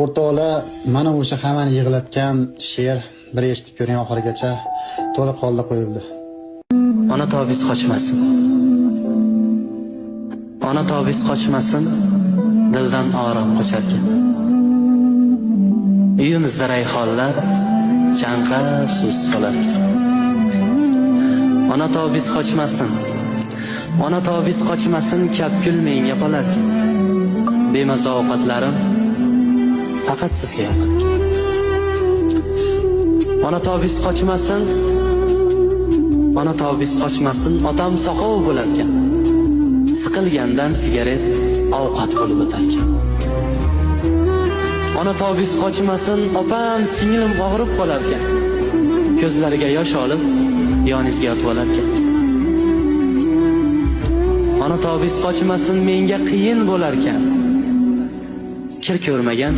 O'rtoqlar, mana o'sha hammani yig'latgan she'r bir eshitib ko'ring, oxirigacha to'liq holda qo'yildi. Ona tobiz qochmasin. Ona tobiz qochmasin, dildan orom qocharkan. Uyimizda rayhonlar chanqab suz qolarkan. Ona tobiz qochmasin. Ona tobiz qochmasin, kapkul menga qolarkan. Bemaza ovqatlarim faqat sizga yoqarkan. Ona tobiz qochmasin. Ona tobiz qochmasin, otam soqov bo'larkan. Siqilgandan sigaret ovqat bo'lib o'tarkan. Ona tobiz qochmasin, opam singlim og'rib qolarkan. Ko'zlariga yosh olib, yoningizga yotib olarkan. Ona tobiz qochmasin, menga qiyin bo'larkan. Kir ko'rmagan